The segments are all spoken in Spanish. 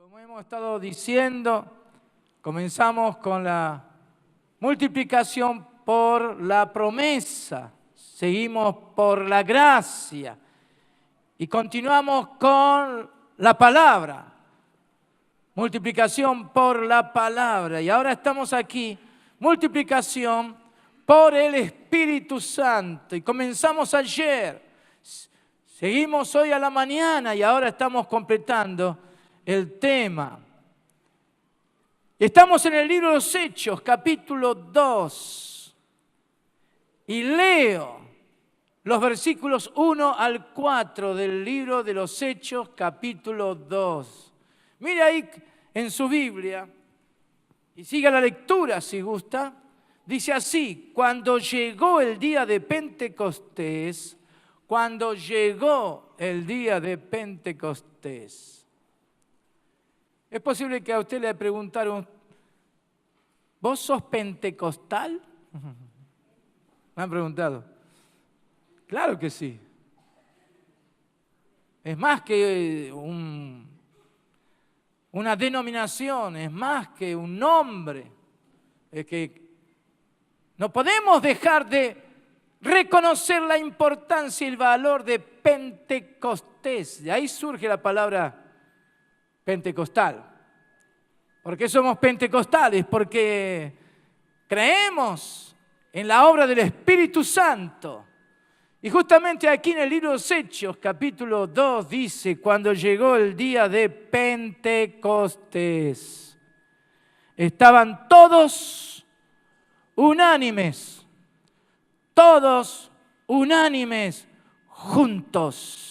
Como hemos estado diciendo, comenzamos con la multiplicación por la promesa, seguimos por la gracia y continuamos con la palabra. Multiplicación por la palabra. Y ahora estamos aquí, multiplicación por el Espíritu Santo. Y comenzamos ayer, seguimos hoy a la mañana y ahora estamos completando el tema. Estamos en el libro de los Hechos, capítulo 2. Y leo los versículos 1 al 4 del libro de los Hechos, capítulo 2. Mire ahí en su Biblia y siga la lectura si gusta. Dice así: cuando llegó el día de Pentecostés, es posible que a usted le preguntaron, ¿vos sos pentecostal? Me han preguntado. Claro que sí. Es más que una denominación, es más que un nombre. Es que no podemos dejar de reconocer la importancia y el valor de Pentecostés. De ahí surge la palabra pentecostal. ¿Por qué somos pentecostales? Porque creemos en la obra del Espíritu Santo. Y justamente aquí en el libro de los Hechos, capítulo 2, dice: cuando llegó el día de Pentecostés, estaban todos unánimes juntos.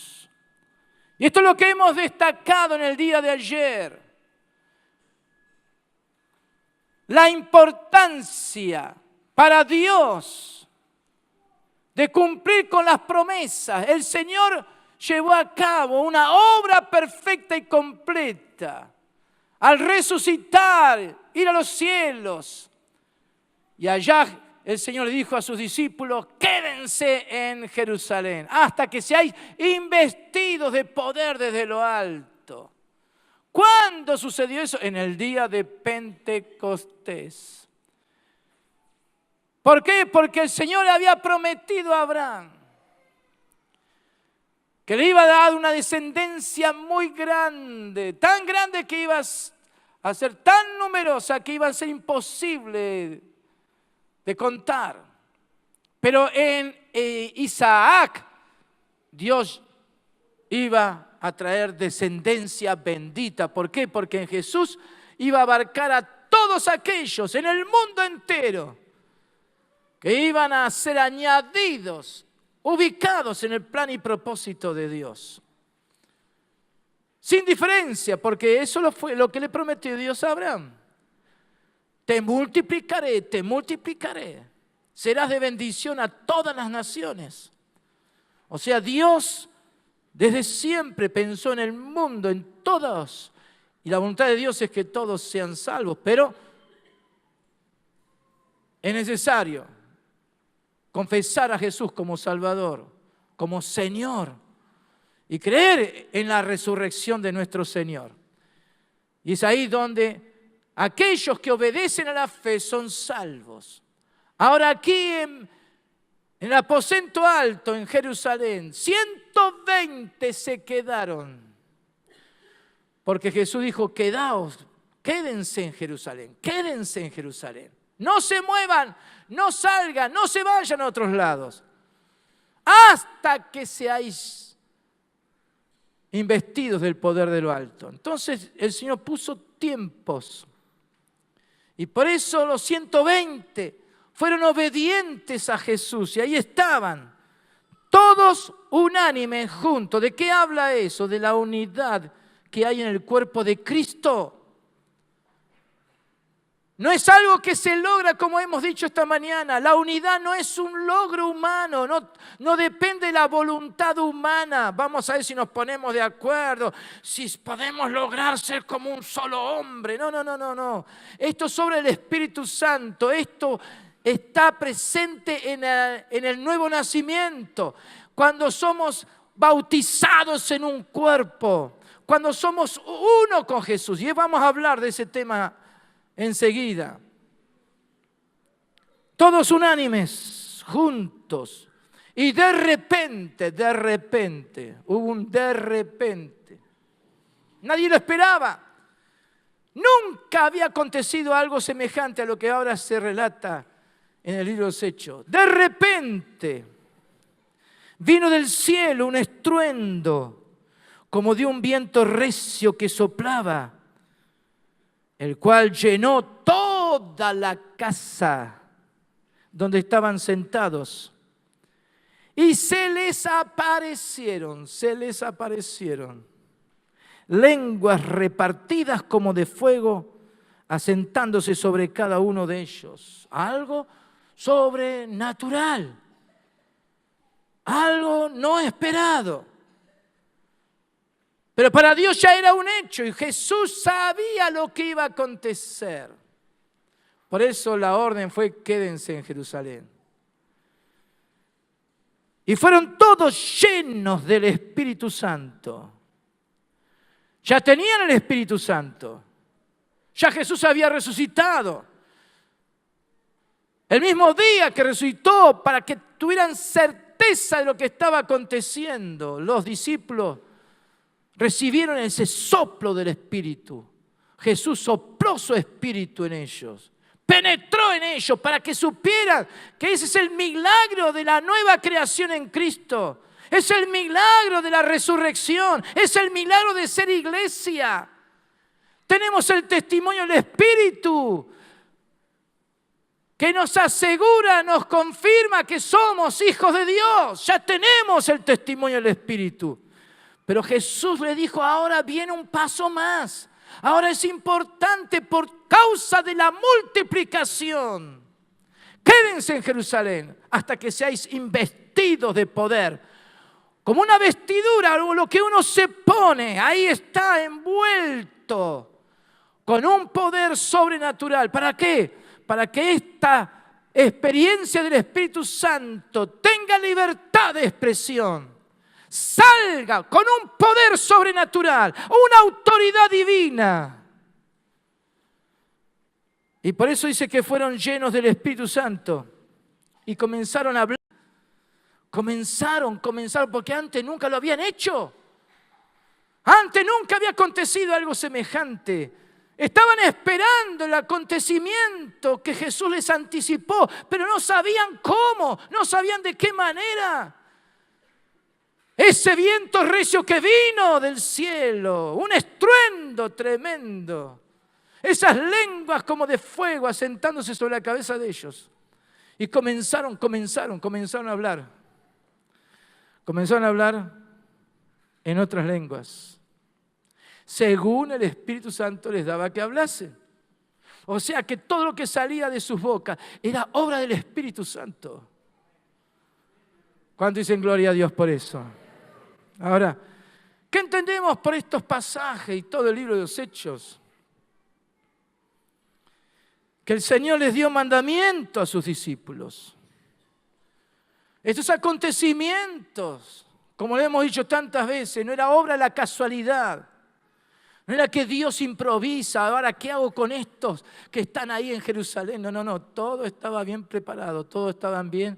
Y esto es lo que hemos destacado en el día de ayer. La importancia para Dios de cumplir con las promesas. El Señor llevó a cabo una obra perfecta y completa al resucitar, ir a los cielos. Y allá el Señor le dijo a sus discípulos: quédense en Jerusalén hasta que seáis investidos de poder desde lo alto. ¿Cuándo sucedió eso? En el día de Pentecostés. ¿Por qué? Porque el Señor le había prometido a Abraham que le iba a dar una descendencia muy grande, tan grande que iba a ser tan numerosa que iba a ser imposible de contar. Pero en Isaac Dios iba a traer descendencia bendita. ¿Por qué? Porque en Jesús iba a abarcar a todos aquellos en el mundo entero que iban a ser añadidos, ubicados en el plan y propósito de Dios. Sin diferencia, porque eso fue lo que le prometió Dios a Abraham. Te multiplicaré, serás de bendición a todas las naciones. O sea, Dios desde siempre pensó en el mundo, en todos. Y la voluntad de Dios es que todos sean salvos, pero es necesario confesar a Jesús como Salvador, como Señor, y creer en la resurrección de nuestro Señor. Y es ahí donde aquellos que obedecen a la fe son salvos. Ahora aquí en el aposento alto en Jerusalén, 120 se quedaron. Porque Jesús dijo: quédense en Jerusalén, quédense en Jerusalén. No se muevan, no salgan, no se vayan a otros lados. Hasta que seáis investidos del poder de lo alto. Entonces el Señor puso tiempos. Y por eso los 120 fueron obedientes a Jesús. Y ahí estaban, todos unánimes juntos. ¿De qué habla eso? De la unidad que hay en el cuerpo de Cristo. No es algo que se logra, como hemos dicho esta mañana. La unidad no es un logro humano, no depende de la voluntad humana. Vamos a ver si nos ponemos de acuerdo, si podemos lograr ser como un solo hombre. No. Esto es sobre el Espíritu Santo. Esto está presente en el nuevo nacimiento. Cuando somos bautizados en un cuerpo, cuando somos uno con Jesús. Y vamos a hablar de ese tema enseguida. Todos unánimes, juntos. Y de repente, hubo un de repente. Nadie lo esperaba. Nunca había acontecido algo semejante a lo que ahora se relata en el libro de los Hechos. De repente vino del cielo un estruendo, como de un viento recio que soplaba, el cual llenó toda la casa donde estaban sentados. Y se les aparecieron lenguas repartidas como de fuego, asentándose sobre cada uno de ellos. Algo sobrenatural, algo no esperado. Pero para Dios ya era un hecho y Jesús sabía lo que iba a acontecer. Por eso la orden fue: quédense en Jerusalén. Y fueron todos llenos del Espíritu Santo. Ya tenían el Espíritu Santo. Ya Jesús había resucitado. El mismo día que resucitó, para que tuvieran certeza de lo que estaba aconteciendo, los discípulos recibieron ese soplo del Espíritu. Jesús sopló su Espíritu en ellos. Penetró en ellos para que supieran que ese es el milagro de la nueva creación en Cristo. Es el milagro de la resurrección. Es el milagro de ser iglesia. Tenemos el testimonio del Espíritu que nos asegura, nos confirma que somos hijos de Dios. Ya tenemos el testimonio del Espíritu. Pero Jesús le dijo: ahora viene un paso más. Ahora es importante por causa de la multiplicación. Quédense en Jerusalén hasta que seáis investidos de poder. Como una vestidura, lo que uno se pone, ahí está envuelto con un poder sobrenatural. ¿Para qué? Para que esta experiencia del Espíritu Santo tenga libertad de expresión. Salga con un poder sobrenatural, una autoridad divina. Y por eso dice que fueron llenos del Espíritu Santo y comenzaron a hablar. Comenzaron, porque antes nunca lo habían hecho. Antes nunca había acontecido algo semejante. Estaban esperando el acontecimiento que Jesús les anticipó, pero no sabían cómo, no sabían de qué manera. Ese viento recio que vino del cielo, un estruendo tremendo. Esas lenguas como de fuego asentándose sobre la cabeza de ellos. Y comenzaron a hablar. Comenzaron a hablar en otras lenguas, según el Espíritu Santo les daba que hablasen. O sea que todo lo que salía de sus bocas era obra del Espíritu Santo. ¿Cuánto dicen gloria a Dios por eso? Ahora, ¿qué entendemos por estos pasajes y todo el libro de los Hechos? Que el Señor les dio mandamiento a sus discípulos. Estos acontecimientos, como le hemos dicho tantas veces, no era obra de la casualidad. No era que Dios improvisa: ahora ¿qué hago con estos que están ahí en Jerusalén? No, todo estaba bien preparado, todo estaba bien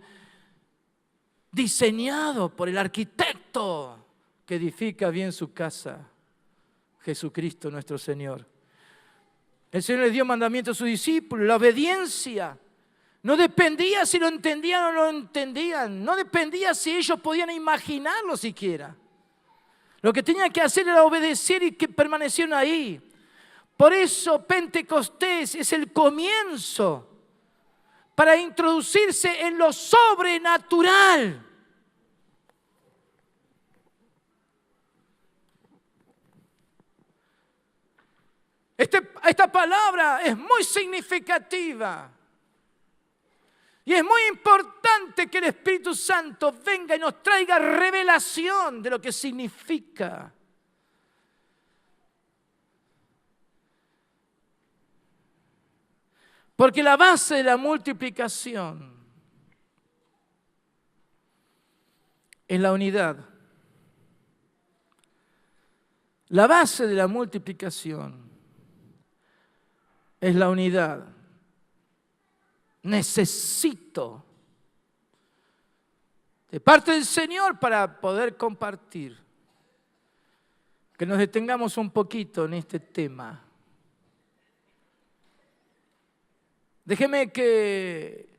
diseñado por el arquitecto que edifica bien su casa, Jesucristo nuestro Señor. El Señor les dio mandamiento a sus discípulos. La obediencia no dependía si lo entendían o no lo entendían. No dependía si ellos podían imaginarlo siquiera. Lo que tenían que hacer era obedecer y que permanecieron ahí. Por eso Pentecostés es el comienzo para introducirse en lo sobrenatural. Esta palabra es muy significativa. Y es muy importante que el Espíritu Santo venga y nos traiga revelación de lo que significa. Porque la base de la multiplicación es la unidad. La base de la multiplicación es la unidad. Necesito de parte del Señor para poder compartir. Que nos detengamos un poquito en este tema. Déjeme que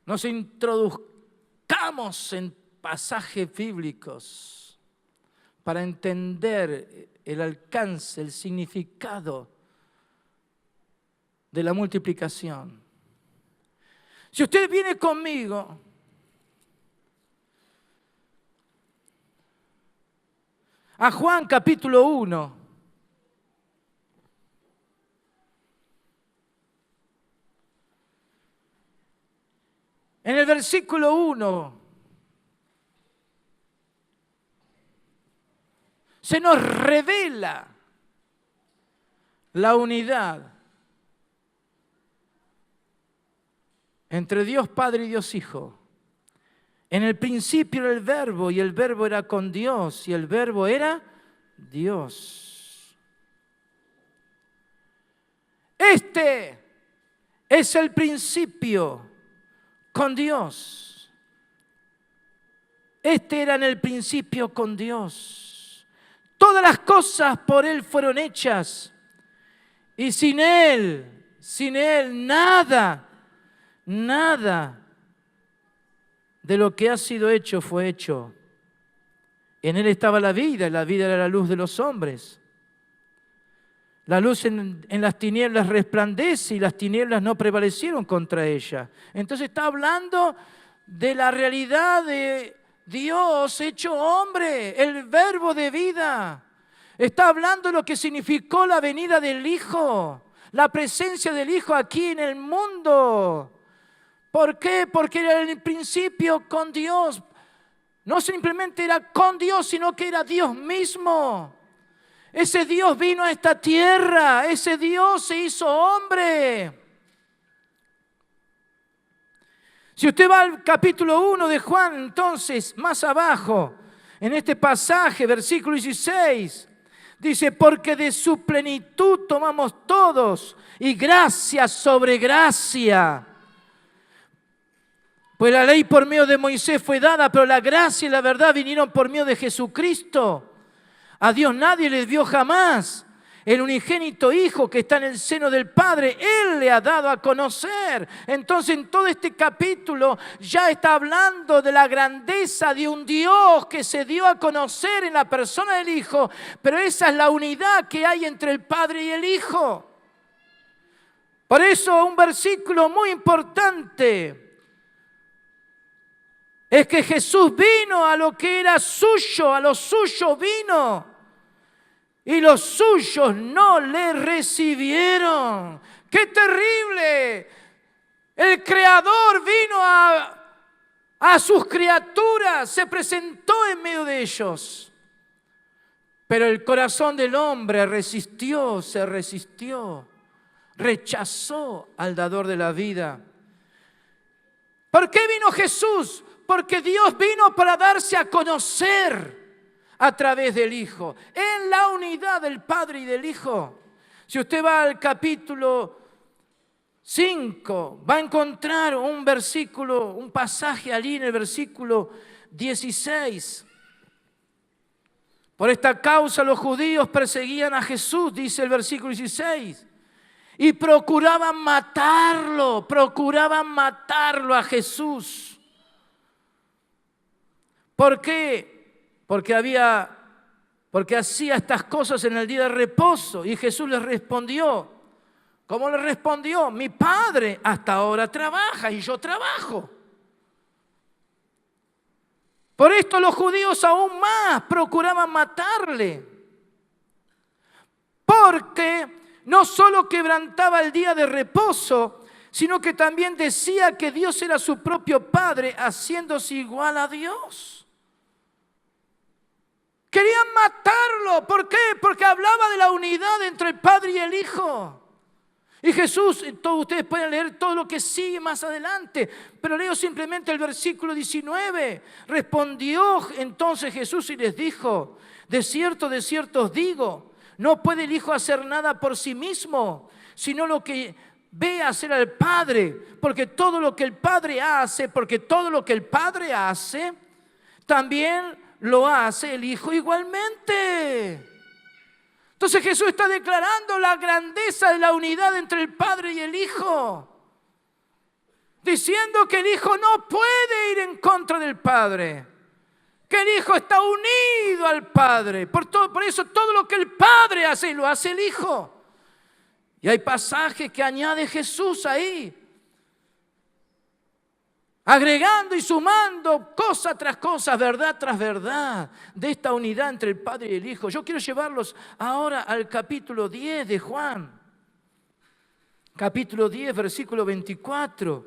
nos introduzcamos en pasajes bíblicos para entender el alcance, el significado de la multiplicación. Si usted viene conmigo a Juan capítulo 1, en el versículo 1, se nos revela la unidad entre Dios Padre y Dios Hijo. En el principio era el Verbo, y el Verbo era con Dios, y el Verbo era Dios. Este es el principio con Dios. Este era en el principio con Dios. Todas las cosas por Él fueron hechas, y sin Él, nada de lo que ha sido hecho fue hecho. En Él estaba la vida, y la vida era la luz de los hombres. La luz en las tinieblas resplandece, y las tinieblas no prevalecieron contra ella. Entonces está hablando de la realidad de Dios hecho hombre, el Verbo de vida. Está hablando de lo que significó la venida del Hijo, la presencia del Hijo aquí en el mundo. ¿Por qué? Porque era en el principio con Dios. No simplemente era con Dios, sino que era Dios mismo. Ese Dios vino a esta tierra, ese Dios se hizo hombre. Si usted va al capítulo 1 de Juan, entonces, más abajo, en este pasaje, versículo 16, dice, porque de su plenitud tomamos todos, y gracia sobre gracia. Pues la ley por medio de Moisés fue dada, pero la gracia y la verdad vinieron por medio de Jesucristo. A Dios nadie le dio jamás. El unigénito Hijo que está en el seno del Padre, Él le ha dado a conocer. Entonces en todo este capítulo ya está hablando de la grandeza de un Dios que se dio a conocer en la persona del Hijo. Pero esa es la unidad que hay entre el Padre y el Hijo. Por eso un versículo muy importante es que Jesús vino a lo que era suyo, a lo suyo vino. Y los suyos no le recibieron. ¡Qué terrible! El Creador vino a sus criaturas, se presentó en medio de ellos. Pero el corazón del hombre se resistió, rechazó al dador de la vida. ¿Por qué vino Jesús? Porque Dios vino para darse a conocer a través del Hijo, en la unidad del Padre y del Hijo. Si usted va al capítulo 5, va a encontrar un versículo, un pasaje allí en el versículo 16. Por esta causa los judíos perseguían a Jesús, dice el versículo 16, y procuraban matarlo a Jesús. ¿Por qué? Porque hacía estas cosas en el día de reposo. Y Jesús les respondió. ¿Cómo le respondió? Mi Padre hasta ahora trabaja y yo trabajo. Por esto los judíos aún más procuraban matarle. Porque no solo quebrantaba el día de reposo, sino que también decía que Dios era su propio Padre, haciéndose igual a Dios. Querían matarlo. ¿Por qué? Porque hablaba de la unidad entre el Padre y el Hijo. Y Jesús, todos ustedes pueden leer todo lo que sigue más adelante, pero leo simplemente el versículo 19. Respondió entonces Jesús y les dijo: de cierto os digo, no puede el Hijo hacer nada por sí mismo, sino lo que ve hacer al Padre, porque todo lo que el Padre hace, también lo hace el Hijo igualmente. Entonces Jesús está declarando la grandeza de la unidad entre el Padre y el Hijo, diciendo que el Hijo no puede ir en contra del Padre, que el Hijo está unido al Padre. Por eso todo lo que el Padre hace, lo hace el Hijo. Y hay pasajes que añade Jesús ahí, agregando y sumando cosa tras cosa, verdad tras verdad, de esta unidad entre el Padre y el Hijo. Yo quiero llevarlos ahora al capítulo 10 de Juan. Capítulo 10, versículo 24.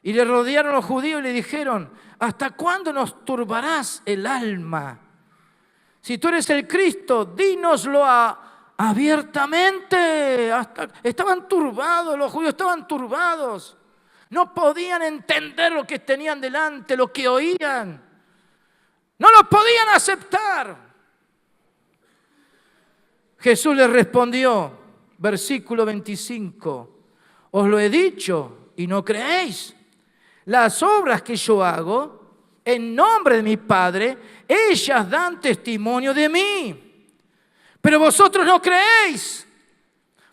Y le rodearon los judíos y le dijeron: ¿hasta cuándo nos turbarás el alma? Si tú eres el Cristo, dínoslo abiertamente. Estaban turbados, los judíos estaban turbados. No podían entender lo que tenían delante, lo que oían. No lo podían aceptar. Jesús les respondió, versículo 25: os lo he dicho y no creéis. Las obras que yo hago en nombre de mi Padre, ellas dan testimonio de mí. Pero vosotros no creéis,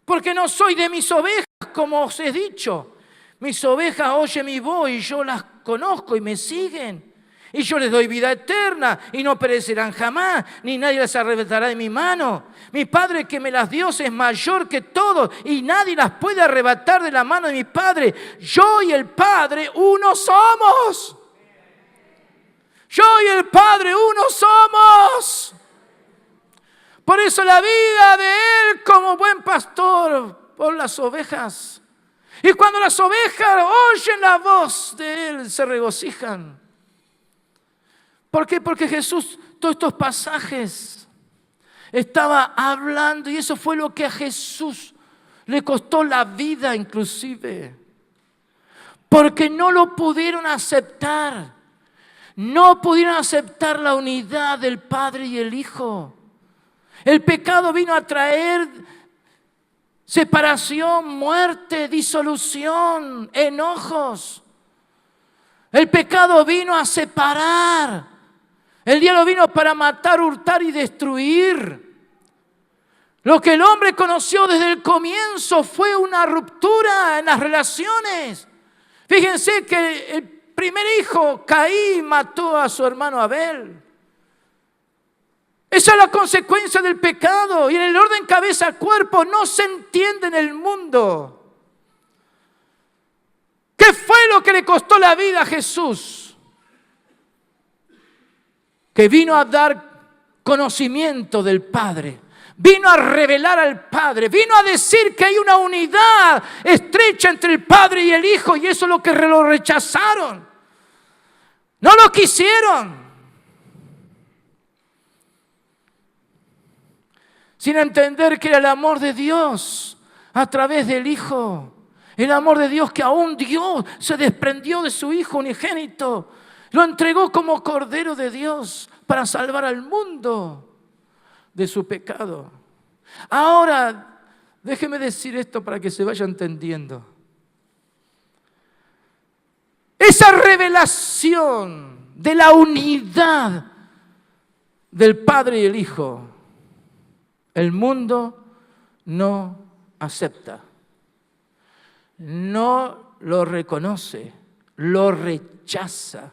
porque no soy de mis ovejas, como os he dicho. Mis ovejas oyen mi voz y yo las conozco y me siguen. Y yo les doy vida eterna y no perecerán jamás, ni nadie las arrebatará de mi mano. Mi Padre que me las dio es mayor que todos y nadie las puede arrebatar de la mano de mi Padre. Yo y el Padre uno somos. Yo y el Padre uno somos. Por eso la vida de Él como buen pastor por las ovejas. Y cuando las ovejas oyen la voz de Él, se regocijan. ¿Por qué? Porque Jesús, todos estos pasajes, estaba hablando, y eso fue lo que a Jesús le costó la vida inclusive. Porque no lo pudieron aceptar. No pudieron aceptar la unidad del Padre y el Hijo. El pecado vino a traer separación, muerte, disolución, enojos. El pecado vino a separar. El diablo vino para matar, hurtar y destruir. Lo que el hombre conoció desde el comienzo fue una ruptura en las relaciones. Fíjense que el primer hijo, Caín, mató a su hermano Abel. Esa es la consecuencia del pecado. Y en el orden cabeza-cuerpo no se entiende en el mundo. ¿Qué fue lo que le costó la vida a Jesús? Que vino a dar conocimiento del Padre. Vino a revelar al Padre. Vino a decir que hay una unidad estrecha entre el Padre y el Hijo. Y eso es lo que lo rechazaron. No lo quisieron. Sin entender que era el amor de Dios a través del Hijo. El amor de Dios que aún Dios se desprendió de su Hijo unigénito. Lo entregó como Cordero de Dios para salvar al mundo de su pecado. Ahora, déjeme decir esto para que se vaya entendiendo. Esa revelación de la unidad del Padre y el Hijo, el mundo no acepta. No lo reconoce, lo rechaza.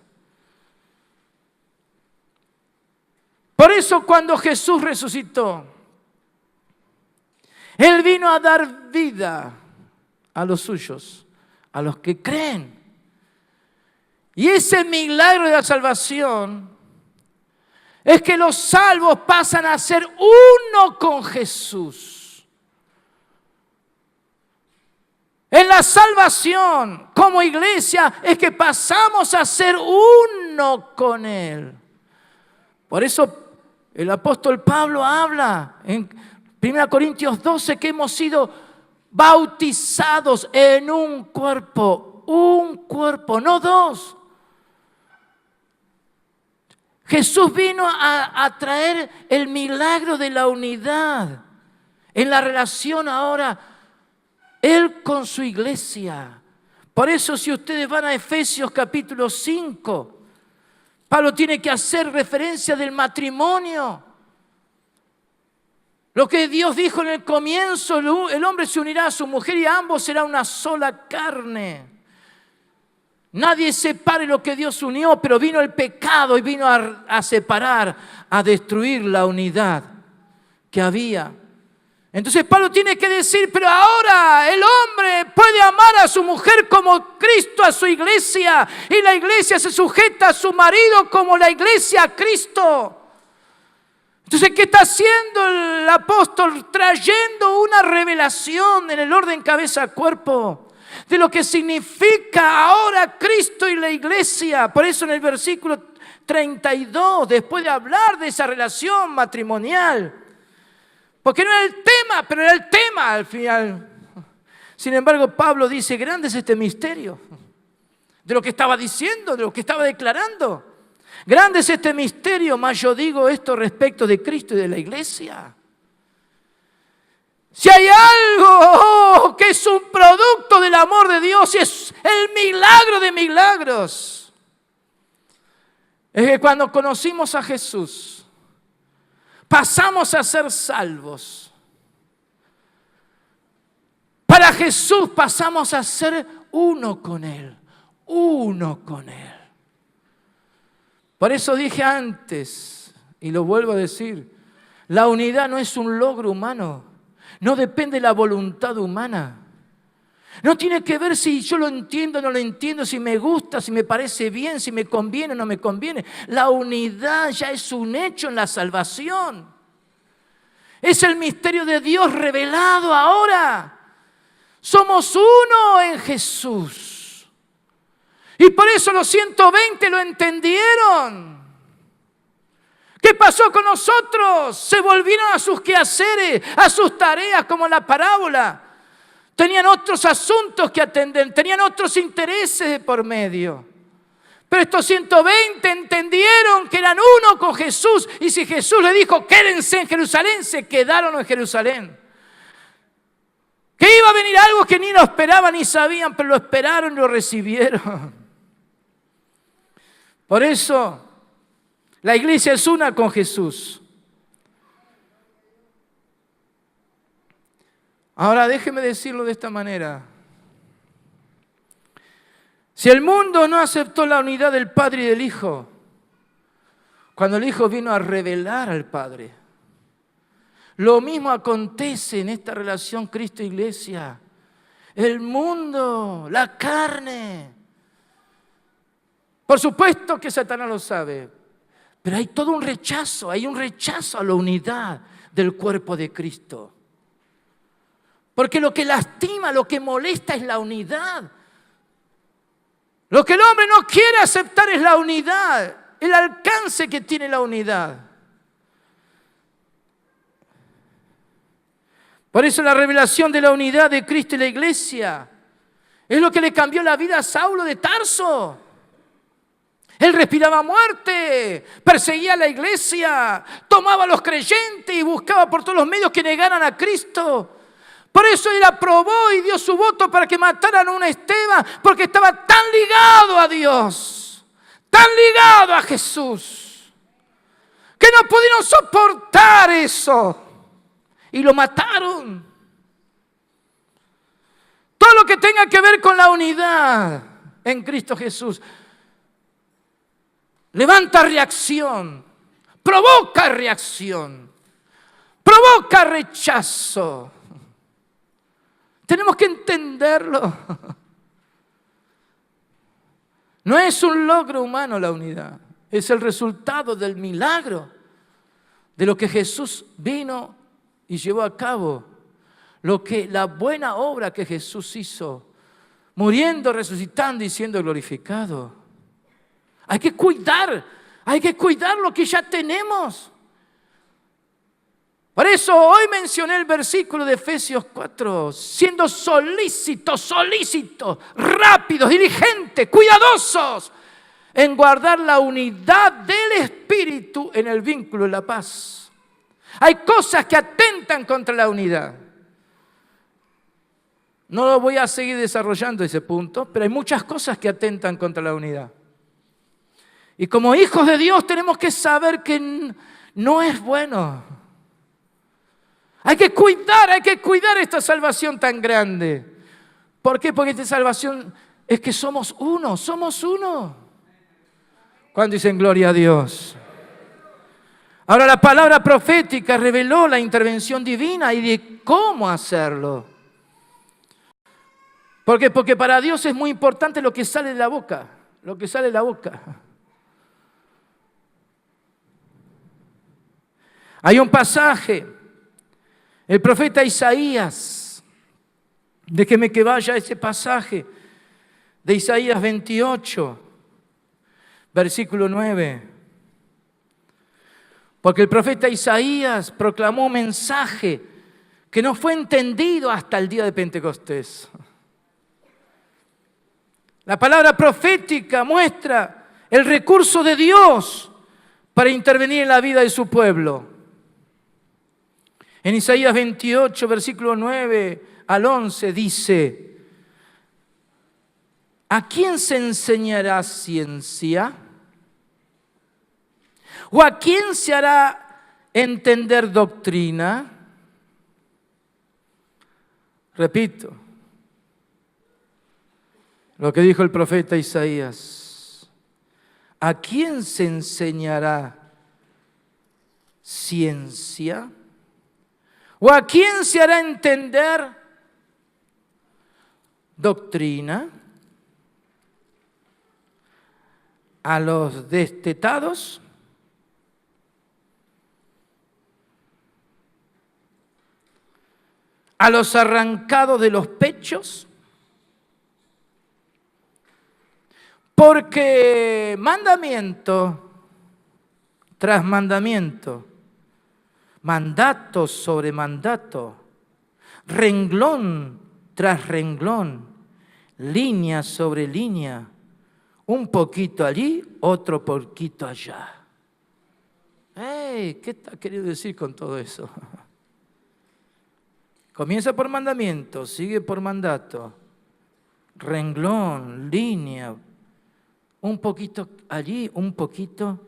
Por eso cuando Jesús resucitó, Él vino a dar vida a los suyos, a los que creen. Y ese milagro de la salvación es que los salvos pasan a ser uno con Jesús. En la salvación, como iglesia, es que pasamos a ser uno con Él. Por eso el apóstol Pablo habla en 1 Corintios 12, que hemos sido bautizados en un cuerpo, no dos. Jesús vino a traer el milagro de la unidad en la relación ahora Él con su iglesia. Por eso si ustedes van a Efesios capítulo 5, Pablo tiene que hacer referencia del matrimonio. Lo que Dios dijo en el comienzo, el hombre se unirá a su mujer y ambos serán una sola carne. Nadie separe lo que Dios unió, pero vino el pecado y vino a separar, a destruir la unidad que había. Entonces Pablo tiene que decir, pero ahora el hombre puede amar a su mujer como Cristo a su iglesia, y la iglesia se sujeta a su marido como la iglesia a Cristo. Entonces, ¿qué está haciendo el apóstol? Trayendo una revelación en el orden cabeza-cuerpo de lo que significa ahora Cristo y la iglesia. Por eso en el versículo 32, después de hablar de esa relación matrimonial, porque no era el tema, pero era el tema al final. Sin embargo, Pablo dice, grande es este misterio de lo que estaba diciendo, de lo que estaba declarando. Grande es este misterio, mas yo digo esto respecto de Cristo y de la iglesia. Si hay algo que es un producto del amor de Dios y es el milagro de milagros, es que cuando conocimos a Jesús, pasamos a ser salvos. Para Jesús pasamos a ser uno con Él, uno con Él. Por eso dije antes, y lo vuelvo a decir, la unidad no es un logro humano, no depende de la voluntad humana. No tiene que ver si yo lo entiendo o no lo entiendo, si me gusta, si me parece bien, si me conviene o no me conviene. La unidad ya es un hecho en la salvación. Es el misterio de Dios revelado ahora. Somos uno en Jesús. Y por eso los 120 lo entendieron. ¿Qué pasó con nosotros? Se volvieron a sus quehaceres, a sus tareas, como en la parábola. Tenían otros asuntos que atender, tenían otros intereses de por medio. Pero estos 120 entendieron que eran uno con Jesús. Y si Jesús le dijo, quédense en Jerusalén, se quedaron en Jerusalén. Que iba a venir algo que ni lo esperaban ni sabían, pero lo esperaron y lo recibieron. Por eso, la iglesia es una con Jesús. Ahora, déjeme decirlo de esta manera. Si el mundo no aceptó la unidad del Padre y del Hijo, cuando el Hijo vino a revelar al Padre, lo mismo acontece en esta relación Cristo-Iglesia. El mundo, la carne. Por supuesto que Satanás lo sabe, pero hay todo un rechazo, hay un rechazo a la unidad del cuerpo de Cristo. Porque lo que lastima, lo que molesta es la unidad. Lo que el hombre no quiere aceptar es la unidad, el alcance que tiene la unidad. Por eso la revelación de la unidad de Cristo y la iglesia es lo que le cambió la vida a Saulo de Tarso. Él respiraba muerte, perseguía a la iglesia, tomaba a los creyentes y buscaba por todos los medios que negaran a Cristo. Por eso él aprobó y dio su voto para que mataran a un Esteban, porque estaba tan ligado a Dios, tan ligado a Jesús, que no pudieron soportar eso y lo mataron. Todo lo que tenga que ver con la unidad en Cristo Jesús levanta reacción, provoca rechazo. Tenemos que entenderlo. No es un logro humano la unidad, es el resultado del milagro de lo que Jesús vino y llevó a cabo, la buena obra que Jesús hizo, muriendo, resucitando y siendo glorificado. Hay que cuidar lo que ya tenemos. Por eso hoy mencioné el versículo de Efesios 4, siendo solícitos, rápidos, diligentes, cuidadosos en guardar la unidad del Espíritu en el vínculo de la paz. Hay cosas que atentan contra la unidad. No lo voy a seguir desarrollando ese punto, pero hay muchas cosas que atentan contra la unidad. Y como hijos de Dios tenemos que saber que no es bueno. Hay que cuidar esta salvación tan grande. ¿Por qué? Porque esta salvación es que somos uno. ¿Cuándo dicen gloria a Dios? Ahora la palabra profética reveló la intervención divina y de cómo hacerlo. ¿Por qué? Porque para Dios es muy importante lo que sale de la boca. Hay un pasaje, el profeta Isaías, déjeme que vaya a ese pasaje de Isaías 28, versículo 9. Porque el profeta Isaías proclamó un mensaje que no fue entendido hasta el día de Pentecostés. La palabra profética muestra el recurso de Dios para intervenir en la vida de su pueblo. En Isaías 28, versículo 9 al 11 dice: ¿a quién se enseñará ciencia? ¿O a quién se hará entender doctrina? Repito lo que dijo el profeta Isaías. ¿A quién se enseñará ciencia? ¿O a quién se hará entender doctrina? ¿A los destetados? ¿A los arrancados de los pechos? Porque mandamiento tras mandamiento, mandato sobre mandato, renglón tras renglón, línea sobre línea, un poquito allí, otro poquito allá. ¿Qué está queriendo decir con todo eso? Comienza por mandamiento, sigue por mandato, renglón, línea, un poquito allí, un poquito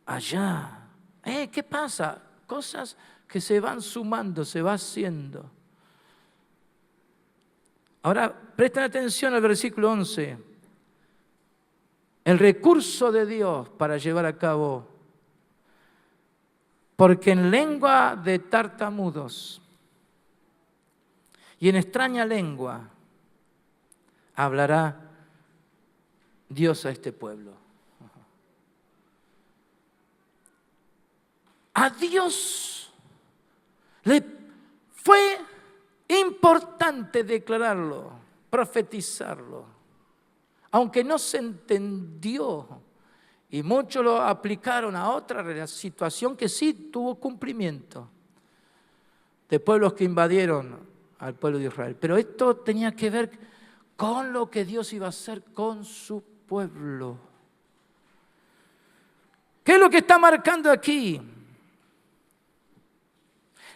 allá. ¿Qué pasa? Cosas que se van sumando, se va haciendo. Ahora, presten atención al versículo 11. El recurso de Dios para llevar a cabo. Porque en lengua de tartamudos y en extraña lengua hablará Dios a este pueblo. A Dios le fue importante declararlo, profetizarlo, aunque no se entendió y muchos lo aplicaron a otra situación que sí tuvo cumplimiento, de pueblos que invadieron al pueblo de Israel. Pero esto tenía que ver con lo que Dios iba a hacer con su pueblo. ¿Qué es lo que está marcando aquí?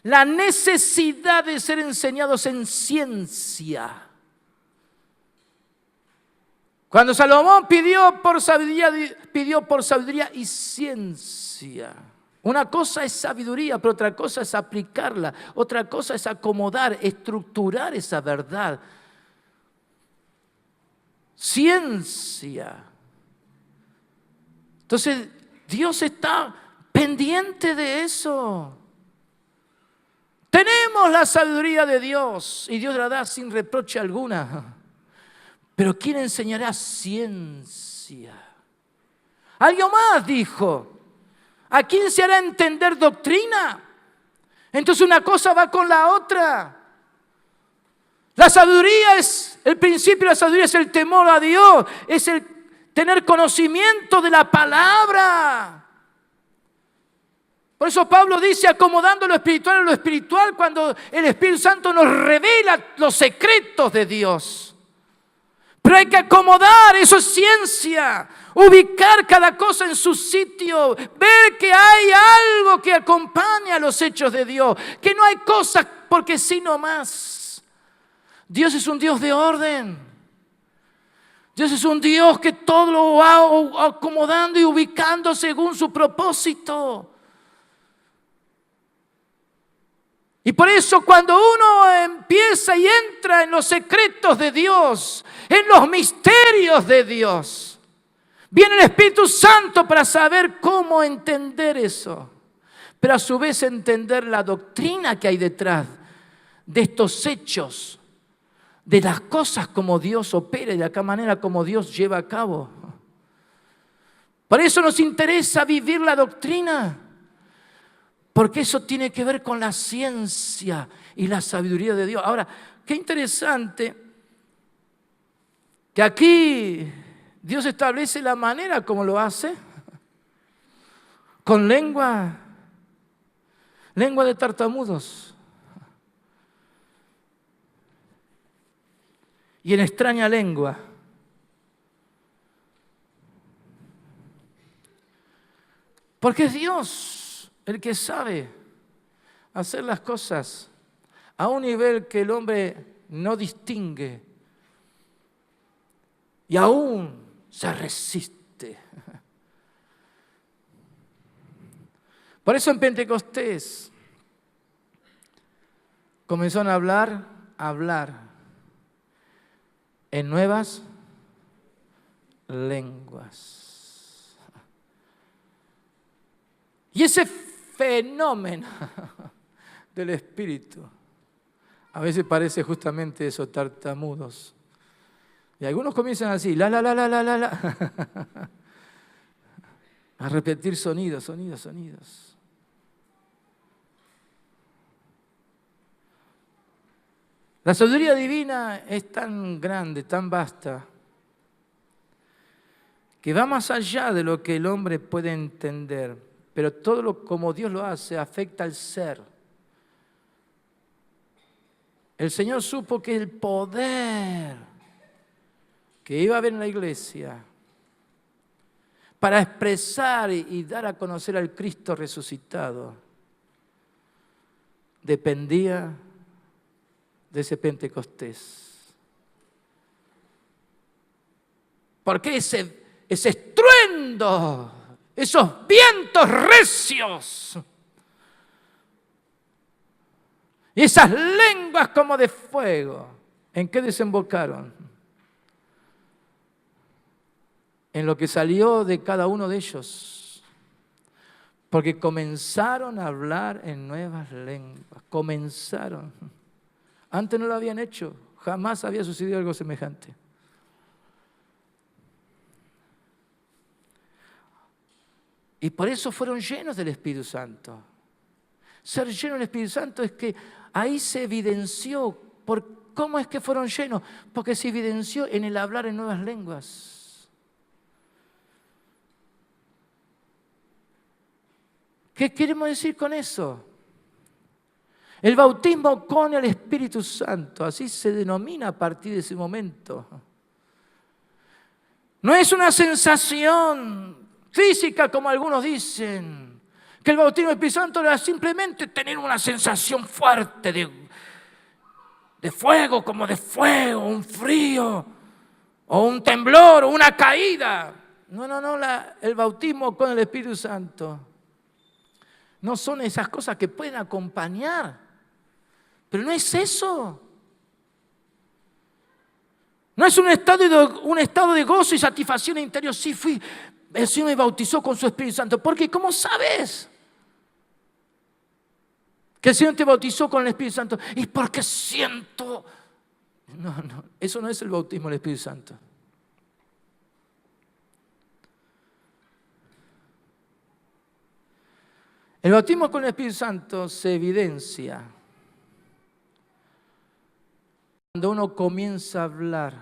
La necesidad de ser enseñados en ciencia. Cuando Salomón pidió por sabiduría y ciencia. Una cosa es sabiduría, pero otra cosa es aplicarla. Otra cosa es acomodar, estructurar esa verdad. Ciencia. Entonces, Dios está pendiente de eso. Tenemos la sabiduría de Dios y Dios la da sin reproche alguna. Pero ¿quién enseñará ciencia? Algo más dijo. ¿A quién se hará entender doctrina? Entonces una cosa va con la otra. La sabiduría es, el principio de la sabiduría es el temor a Dios, es el tener conocimiento de la palabra. Por eso Pablo dice, acomodando lo espiritual a lo espiritual, cuando el Espíritu Santo nos revela los secretos de Dios. Pero hay que acomodar, eso es ciencia. Ubicar cada cosa en su sitio. Ver que hay algo que acompaña a los hechos de Dios. Que no hay cosas porque sí nomás. Dios es un Dios de orden. Dios es un Dios que todo lo va acomodando y ubicando según su propósito. Y por eso cuando uno empieza y entra en los secretos de Dios, en los misterios de Dios, viene el Espíritu Santo para saber cómo entender eso. Pero a su vez entender la doctrina que hay detrás de estos hechos, de las cosas como Dios opera y de la manera como Dios lleva a cabo. Por eso nos interesa vivir la doctrina. Porque eso tiene que ver con la ciencia y la sabiduría de Dios. Ahora, qué interesante que aquí Dios establece la manera como lo hace. Con lengua de tartamudos. Y en extraña lengua. Porque es Dios el que sabe hacer las cosas a un nivel que el hombre no distingue y aún se resiste. Por eso en Pentecostés comenzaron a hablar en nuevas lenguas. Y ese fenómeno del Espíritu a veces parece justamente eso, tartamudos. Y algunos comienzan así, la, a repetir sonidos. La sabiduría divina es tan grande, tan vasta, que va más allá de lo que el hombre puede entender. Pero todo como Dios lo hace afecta al ser. El Señor supo que el poder que iba a haber en la iglesia para expresar y dar a conocer al Cristo resucitado dependía de ese Pentecostés. Porque ese estruendo, esos vientos recios y esas lenguas como de fuego, ¿en qué desembocaron? En lo que salió de cada uno de ellos. Porque comenzaron a hablar en nuevas lenguas. Comenzaron. Antes no lo habían hecho. Jamás había sucedido algo semejante. Y por eso fueron llenos del Espíritu Santo. Ser lleno del Espíritu Santo es que ahí se evidenció. ¿Cómo es que fueron llenos? Porque se evidenció en el hablar en nuevas lenguas. ¿Qué queremos decir con eso? El bautismo con el Espíritu Santo, así se denomina a partir de ese momento. No es una sensación física, como algunos dicen, que el bautismo del Espíritu Santo era simplemente tener una sensación fuerte de fuego, como de fuego, un frío, o un temblor, o una caída. No, el bautismo con el Espíritu Santo no son esas cosas que pueden acompañar, pero no es eso. No es un estado de gozo y satisfacción interior. Sí, el Señor me bautizó con su Espíritu Santo. ¿Por qué? ¿Cómo sabes que el Señor te bautizó con el Espíritu Santo? Y porque siento. No, eso no es el bautismo del Espíritu Santo. El bautismo con el Espíritu Santo se evidencia cuando uno comienza a hablar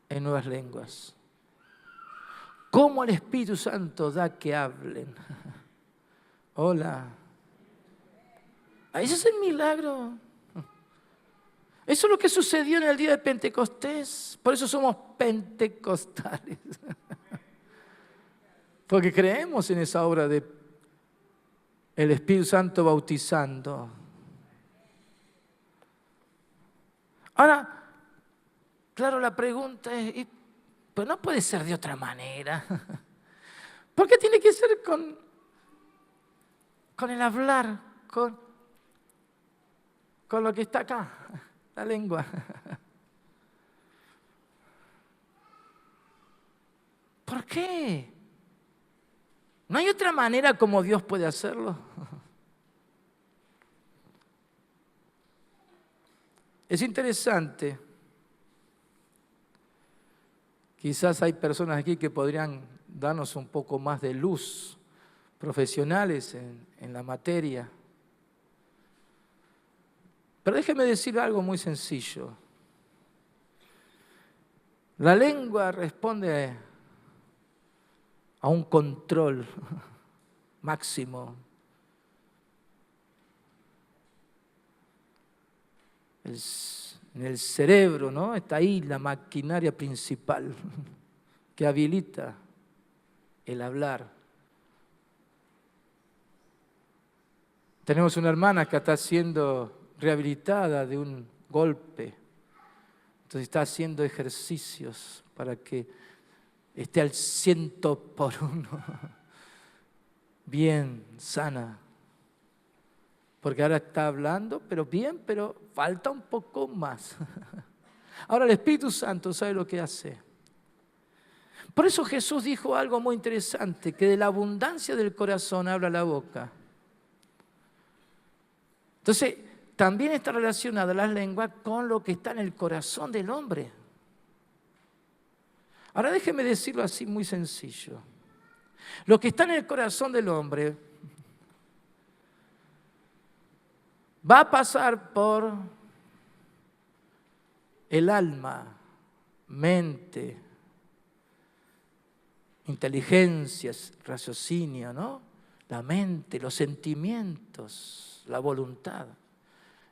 en nuevas lenguas. ¿Cómo el Espíritu Santo da que hablen? Hola. Ese es el milagro. Eso es lo que sucedió en el día de Pentecostés. Por eso somos pentecostales. Porque creemos en esa obra de el Espíritu Santo bautizando. Ahora, claro, la pregunta es, pues no puede ser de otra manera. ¿Por qué tiene que ser con el hablar, con lo que está acá, la lengua? ¿Por qué? ¿No hay otra manera como Dios puede hacerlo? Es interesante. Quizás hay personas aquí que podrían darnos un poco más de luz, profesionales en la materia. Pero déjeme decir algo muy sencillo. La lengua responde a un control máximo. En el cerebro, ¿no? Está ahí la maquinaria principal que habilita el hablar. Tenemos una hermana que está siendo rehabilitada de un golpe. Entonces está haciendo ejercicios para que esté al 100%, bien, sana. Porque ahora está hablando, pero bien, pero falta un poco más. Ahora el Espíritu Santo sabe lo que hace. Por eso Jesús dijo algo muy interesante, que de la abundancia del corazón habla la boca. Entonces, también está relacionada la lengua con lo que está en el corazón del hombre. Ahora déjeme decirlo así muy sencillo. Lo que está en el corazón del hombre va a pasar por el alma, mente, inteligencias, raciocinio, ¿no? La mente, los sentimientos, la voluntad.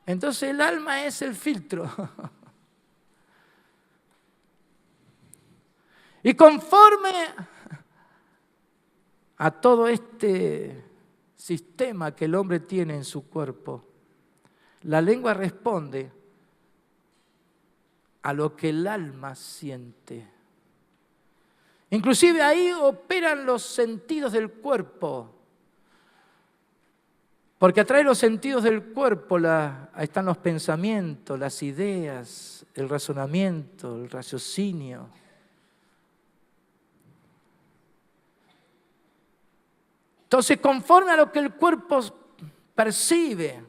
Entonces el alma es el filtro. Y conforme a todo este sistema que el hombre tiene en su cuerpo, la lengua responde a lo que el alma siente. Inclusive ahí operan los sentidos del cuerpo. Porque a través de los sentidos del cuerpo están los pensamientos, las ideas, el razonamiento, el raciocinio. Entonces, conforme a lo que el cuerpo percibe,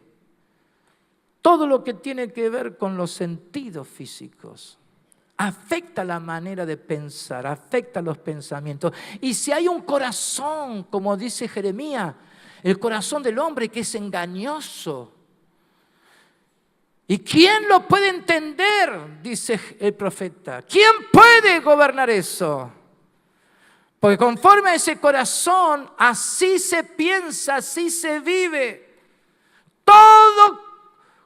todo lo que tiene que ver con los sentidos físicos afecta la manera de pensar, afecta los pensamientos. Y si hay un corazón, como dice Jeremías, el corazón del hombre que es engañoso. ¿Y quién lo puede entender? Dice el profeta. ¿Quién puede gobernar eso? Porque conforme a ese corazón, así se piensa, así se vive. Todo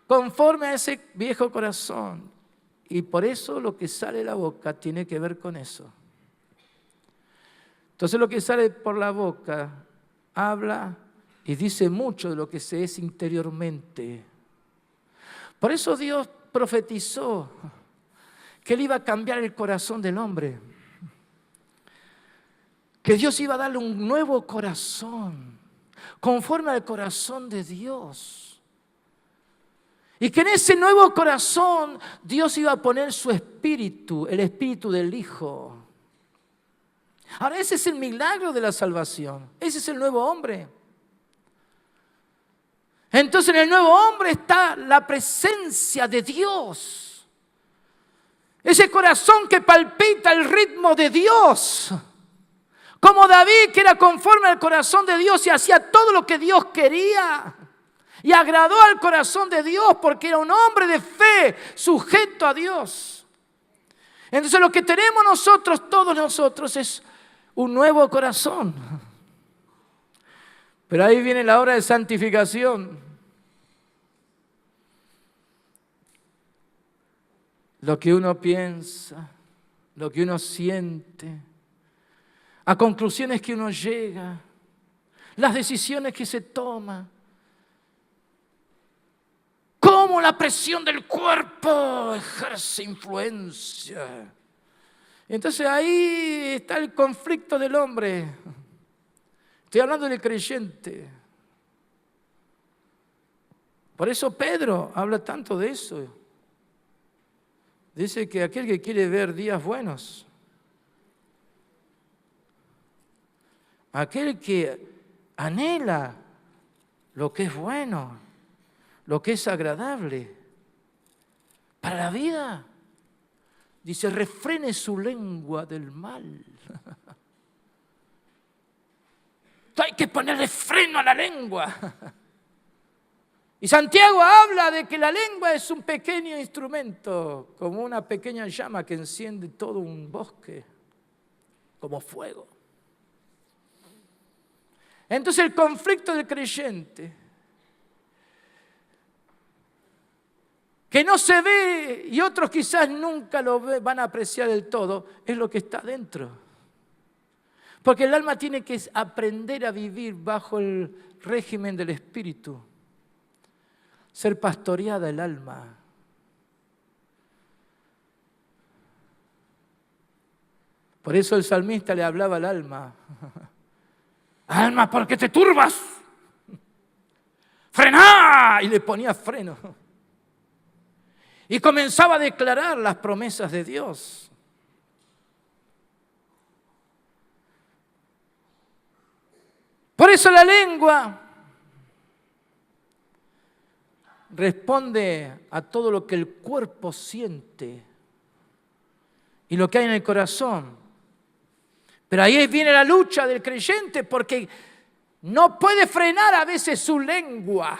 conforme a ese viejo corazón. Y por eso lo que sale de la boca tiene que ver con eso. Entonces lo que sale por la boca habla y dice mucho de lo que se es interiormente. Por eso Dios profetizó que Él iba a cambiar el corazón del hombre. Que Dios iba a darle un nuevo corazón, conforme al corazón de Dios. Y que en ese nuevo corazón Dios iba a poner su espíritu, el espíritu del Hijo. Ahora ese es el milagro de la salvación, ese es el nuevo hombre. Entonces en el nuevo hombre está la presencia de Dios. Ese corazón que palpita el ritmo de Dios. Como David, que era conforme al corazón de Dios y hacía todo lo que Dios quería. Y agradó al corazón de Dios porque era un hombre de fe, sujeto a Dios. Entonces lo que tenemos nosotros, todos nosotros, es un nuevo corazón. Pero ahí viene la obra de santificación. Lo que uno piensa, lo que uno siente, a conclusiones que uno llega, las decisiones que se toman, cómo la presión del cuerpo ejerce influencia. Entonces ahí está el conflicto del hombre. Estoy hablando del creyente. Por eso Pedro habla tanto de eso. Dice que aquel que quiere ver días buenos, aquel que anhela lo que es bueno, lo que es agradable para la vida, dice, refrene su lengua del mal. Hay que ponerle freno a la lengua. Y Santiago habla de que la lengua es un pequeño instrumento, como una pequeña llama que enciende todo un bosque, como fuego. Entonces el conflicto del creyente, que no se ve y otros quizás nunca lo van a apreciar del todo, es lo que está dentro. Porque el alma tiene que aprender a vivir bajo el régimen del Espíritu. Ser pastoreada el alma. Por eso el salmista le hablaba al alma. Alma, ¿por qué te turbas? ¡Frená! Y le ponía freno. Y comenzaba a declarar las promesas de Dios. Por eso la lengua responde a todo lo que el cuerpo siente y lo que hay en el corazón. Pero ahí viene la lucha del creyente porque no puede frenar a veces su lengua.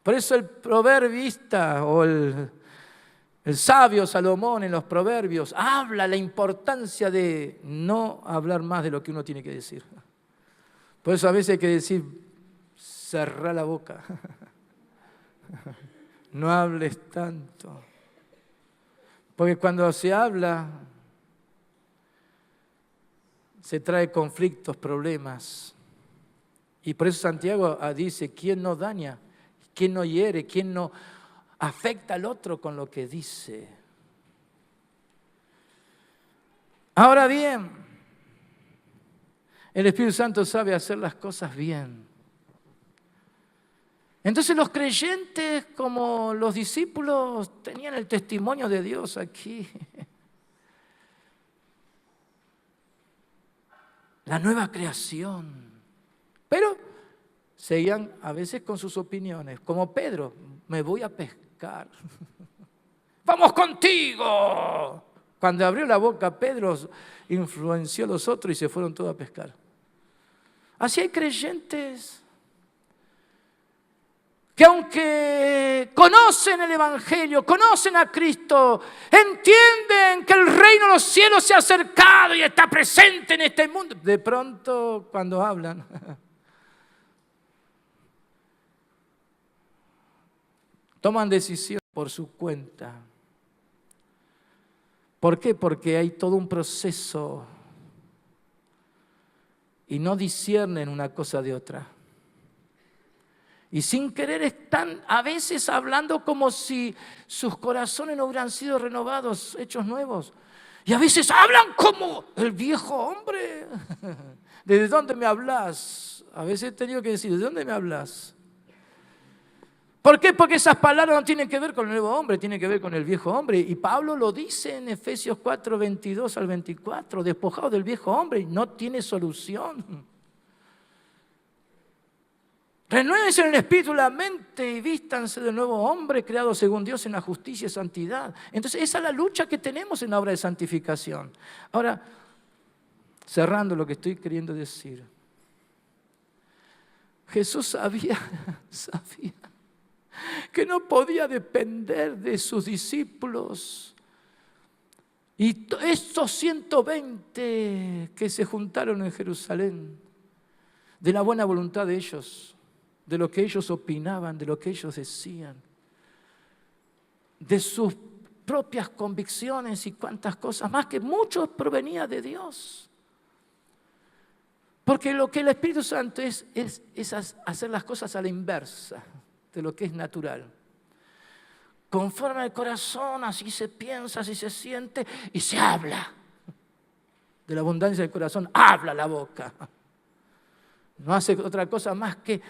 Por eso el proverbista o el sabio Salomón en los proverbios habla la importancia de no hablar más de lo que uno tiene que decir. Por eso a veces hay que decir, cerrá la boca. No hables tanto. Porque cuando se habla, se trae conflictos, problemas. Y por eso Santiago dice, ¿quién no daña? ¿Quién no hiere? ¿Quién no afecta al otro con lo que dice? Ahora bien, el Espíritu Santo sabe hacer las cosas bien. Entonces los creyentes, como los discípulos, tenían el testimonio de Dios aquí. La nueva creación. Pero seguían a veces con sus opiniones, como Pedro, me voy a pescar. ¡Vamos contigo! Cuando abrió la boca, Pedro influenció a los otros y se fueron todos a pescar. Así hay creyentes que aunque conocen el Evangelio, conocen a Cristo, entienden que el reino de los cielos se ha acercado y está presente en este mundo. De pronto, cuando hablan, toman decisiones por su cuenta. ¿Por qué? Porque hay todo un proceso y no disciernen una cosa de otra. Y sin querer están a veces hablando como si sus corazones no hubieran sido renovados, hechos nuevos. Y a veces hablan como el viejo hombre. ¿Desde dónde me hablas? A veces he tenido que decir, ¿de dónde me hablas? ¿Por qué? Porque esas palabras no tienen que ver con el nuevo hombre, tienen que ver con el viejo hombre. Y Pablo lo dice en Efesios 4, 22 al 24, despojado del viejo hombre y no tiene solución. Renuévense en el espíritu la mente y vístanse del nuevo hombre creado según Dios en la justicia y santidad. Entonces esa es la lucha que tenemos en la obra de santificación. Ahora, cerrando lo que estoy queriendo decir. Jesús sabía que no podía depender de sus discípulos. Y estos 120 que se juntaron en Jerusalén, de la buena voluntad de ellos, de lo que ellos opinaban, de lo que ellos decían, de sus propias convicciones y cuantas cosas más, que mucho provenía de Dios. Porque lo que el Espíritu Santo es hacer las cosas a la inversa de lo que es natural. Conforme al corazón, así se piensa, así se siente y se habla. De la abundancia del corazón habla la boca. No hace otra cosa más que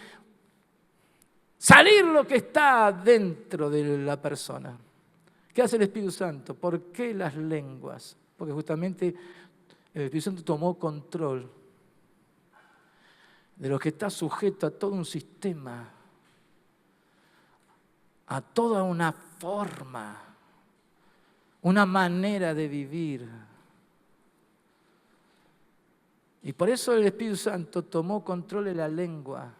salir lo que está dentro de la persona. ¿Qué hace el Espíritu Santo? ¿Por qué las lenguas? Porque justamente el Espíritu Santo tomó control de lo que está sujeto a todo un sistema, a toda una forma, una manera de vivir. Y por eso el Espíritu Santo tomó control de la lengua,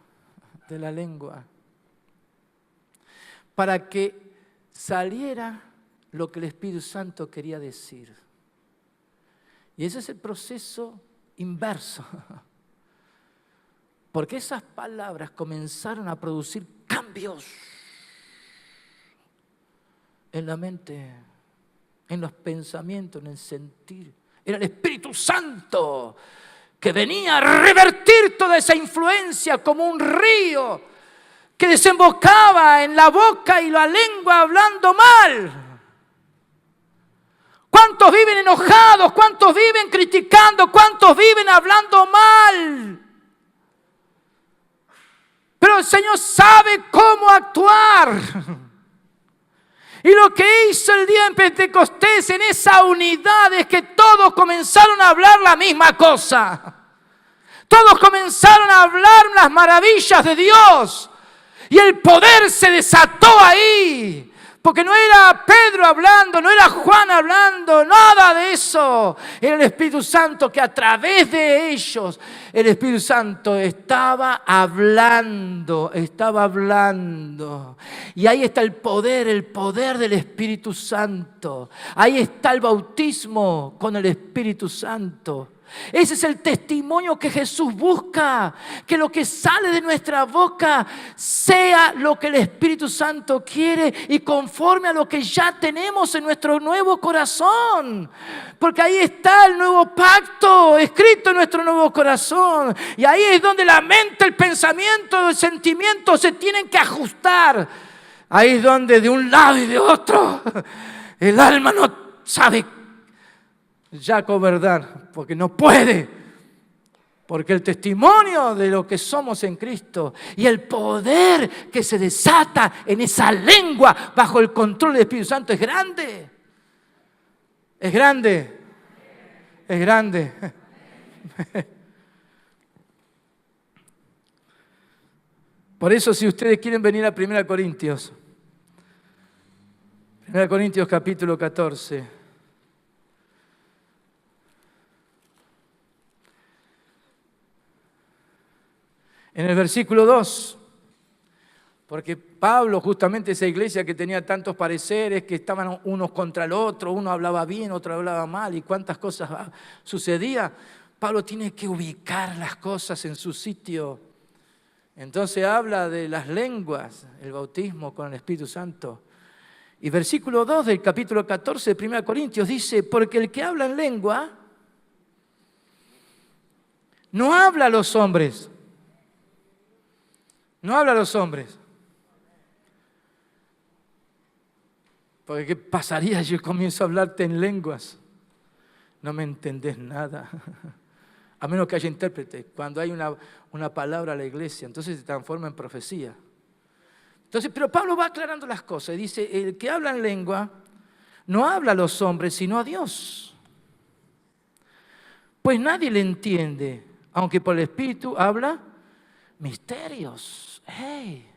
para que saliera lo que el Espíritu Santo quería decir. Y ese es el proceso inverso. Porque esas palabras comenzaron a producir cambios en la mente, en los pensamientos, en el sentir. Era el Espíritu Santo que venía a revertir toda esa influencia como un río que desembocaba en la boca y la lengua hablando mal. ¿Cuántos viven enojados? ¿Cuántos viven criticando? ¿Cuántos viven hablando mal? Pero el Señor sabe cómo actuar. Y lo que hizo el día en Pentecostés, en esa unidad, es que todos comenzaron a hablar la misma cosa. Todos comenzaron a hablar las maravillas de Dios. Y el poder se desató ahí. Porque no era Pedro hablando, no era Juan hablando, nada de eso. Era el Espíritu Santo que a través de ellos, el Espíritu Santo estaba hablando. Y ahí está el poder del Espíritu Santo. Ahí está el bautismo con el Espíritu Santo. Ese es el testimonio que Jesús busca, que lo que sale de nuestra boca sea lo que el Espíritu Santo quiere y conforme a lo que ya tenemos en nuestro nuevo corazón. Porque ahí está el nuevo pacto escrito en nuestro nuevo corazón. Y ahí es donde la mente, el pensamiento, el sentimiento se tienen que ajustar. Ahí es donde de un lado y de otro el alma no sabe ya gobernar, porque no puede, porque el testimonio de lo que somos en Cristo y el poder que se desata en esa lengua bajo el control del Espíritu Santo es grande. Es grande. Es grande. Por eso, si ustedes quieren venir a 1 Corintios capítulo 14. En el versículo 2, porque Pablo, justamente esa iglesia que tenía tantos pareceres, que estaban unos contra el otro, uno hablaba bien, otro hablaba mal, y cuántas cosas sucedía, Pablo tiene que ubicar las cosas en su sitio. Entonces habla de las lenguas, el bautismo con el Espíritu Santo. Y versículo 2 del capítulo 14 de 1 Corintios dice, porque el que habla en lengua no habla a los hombres. No habla a los hombres. Porque ¿qué pasaría si yo comienzo a hablarte en lenguas? No me entendés nada. A menos que haya intérprete. Cuando hay una palabra a la iglesia, entonces se transforma en profecía. Entonces, pero Pablo va aclarando las cosas y dice, el que habla en lengua no habla a los hombres, sino a Dios. Pues nadie le entiende, aunque por el Espíritu habla misterios. ¡Hey!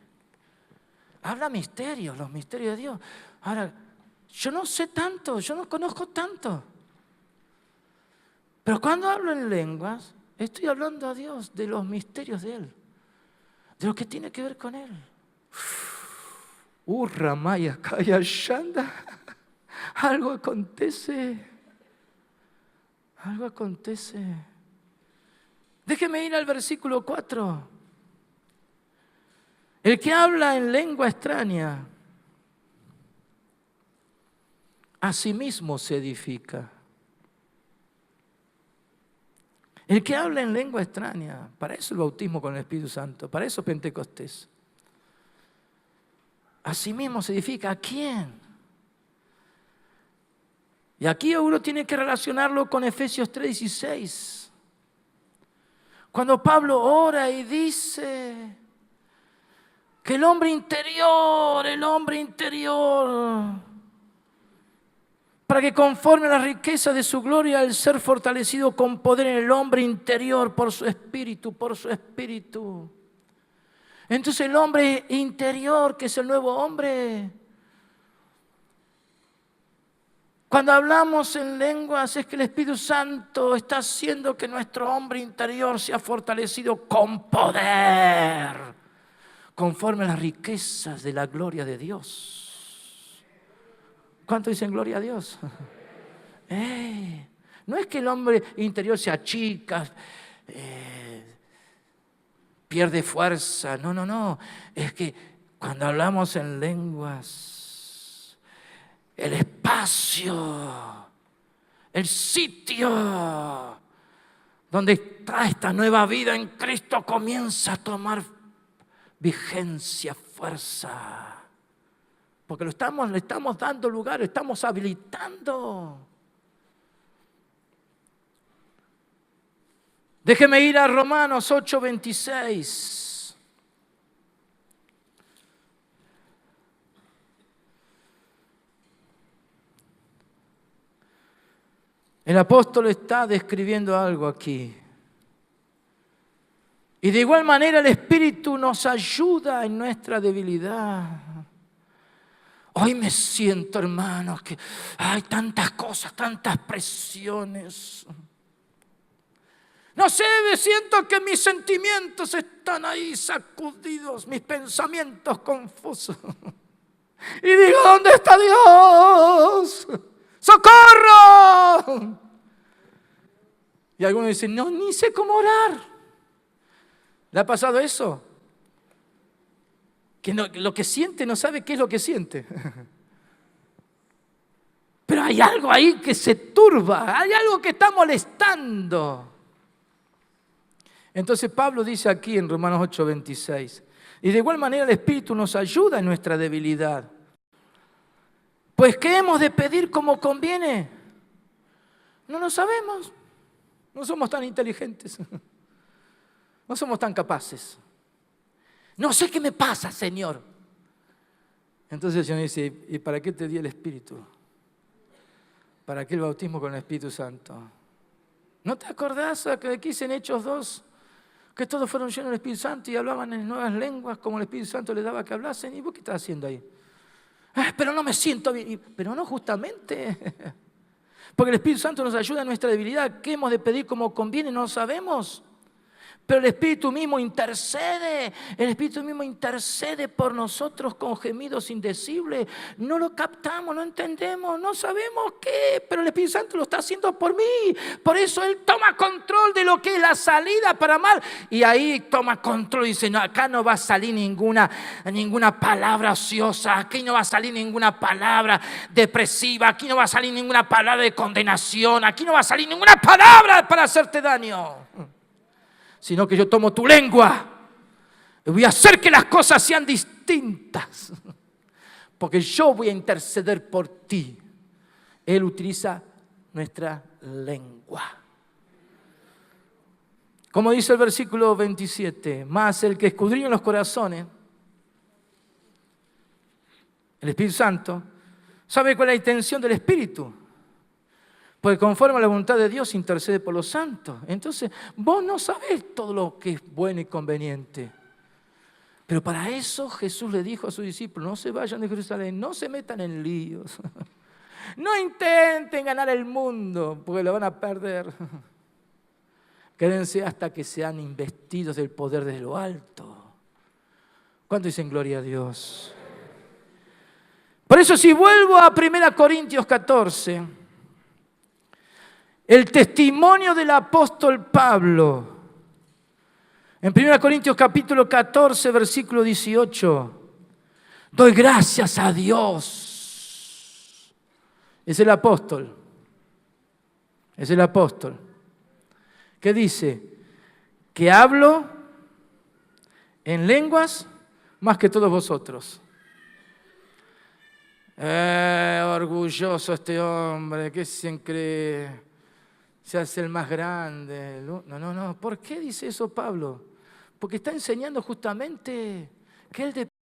Habla misterios, los misterios de Dios. Ahora, yo no sé tanto, yo no conozco tanto. Pero cuando hablo en lenguas, estoy hablando a Dios de los misterios de Él, de lo que tiene que ver con Él. Ramaya Kaya Shanda. Algo acontece. Déjeme ir al versículo 4. El que habla en lengua extraña, a sí mismo se edifica. El que habla en lengua extraña, para eso el bautismo con el Espíritu Santo, para eso Pentecostés. A sí mismo se edifica. ¿A quién? Y aquí uno tiene que relacionarlo con Efesios 3:16. Cuando Pablo ora y dice que el hombre interior, para que conforme a la riqueza de su gloria, al ser fortalecido con poder en el hombre interior por su espíritu. Entonces el hombre interior, que es el nuevo hombre, cuando hablamos en lenguas es que el Espíritu Santo está haciendo que nuestro hombre interior sea fortalecido con poder, conforme a las riquezas de la gloria de Dios. ¿Cuánto dicen gloria a Dios? No es que el hombre interior se achica, pierde fuerza. No. Es que cuando hablamos en lenguas, el espacio, el sitio donde está esta nueva vida en Cristo comienza a tomar vigencia, fuerza. Porque le estamos dando lugar, estamos habilitando. Déjeme ir a Romanos 8:26. El apóstol está describiendo algo aquí. Y de igual manera el Espíritu nos ayuda en nuestra debilidad. Hoy me siento, hermanos, que hay tantas cosas, tantas presiones. No sé, me siento que mis sentimientos están ahí sacudidos, mis pensamientos confusos. Y digo, ¿dónde está Dios? ¡Socorro! Y algunos dicen, no, ni sé cómo orar. ¿Le ha pasado eso? Que lo que siente no sabe qué es lo que siente. Pero hay algo ahí que se turba, hay algo que está molestando. Entonces Pablo dice aquí en Romanos 8:26, y de igual manera el Espíritu nos ayuda en nuestra debilidad. Pues ¿qué hemos de pedir como conviene? No lo sabemos. No somos tan inteligentes. No somos tan capaces. No sé qué me pasa, Señor. Entonces el Señor dice, ¿y para qué te di el Espíritu? ¿Para qué el bautismo con el Espíritu Santo? ¿No te acordás que aquí en Hechos 2, que todos fueron llenos del Espíritu Santo y hablaban en nuevas lenguas como el Espíritu Santo les daba que hablasen? ¿Y vos qué estás haciendo ahí? Pero no me siento bien. Pero no, justamente. Porque el Espíritu Santo nos ayuda en nuestra debilidad. ¿Qué hemos de pedir como conviene? No lo sabemos. Pero el Espíritu mismo intercede. El Espíritu mismo intercede por nosotros con gemidos indecibles. No lo captamos, no entendemos, no sabemos qué. Pero el Espíritu Santo lo está haciendo por mí. Por eso Él toma control de lo que es la salida para mal. Y ahí toma control y dice, no, acá no va a salir ninguna palabra ociosa. Aquí no va a salir ninguna palabra depresiva. Aquí no va a salir ninguna palabra de condenación. Aquí no va a salir ninguna palabra para hacerte daño. Sino que yo tomo tu lengua y voy a hacer que las cosas sean distintas. Porque yo voy a interceder por ti. Él utiliza nuestra lengua. Como dice el versículo 27, más el que escudriña los corazones, el Espíritu Santo, sabe cuál es la intención del Espíritu. Porque conforme a la voluntad de Dios intercede por los santos. Entonces, vos no sabés todo lo que es bueno y conveniente. Pero para eso Jesús le dijo a sus discípulos, no se vayan de Jerusalén, no se metan en líos. No intenten ganar el mundo, porque lo van a perder. Quédense hasta que sean investidos del poder de lo alto. ¿Cuánto dicen gloria a Dios? Por eso si vuelvo a 1 Corintios 14... el testimonio del apóstol Pablo En 1 Corintios capítulo 14, versículo 18, doy gracias a Dios. Es el apóstol. Es el apóstol. ¿Qué dice? Que hablo en lenguas más que todos vosotros. Orgulloso este hombre, que se cree, se hace el más grande. No. ¿Por qué dice eso Pablo? Porque está enseñando justamente que él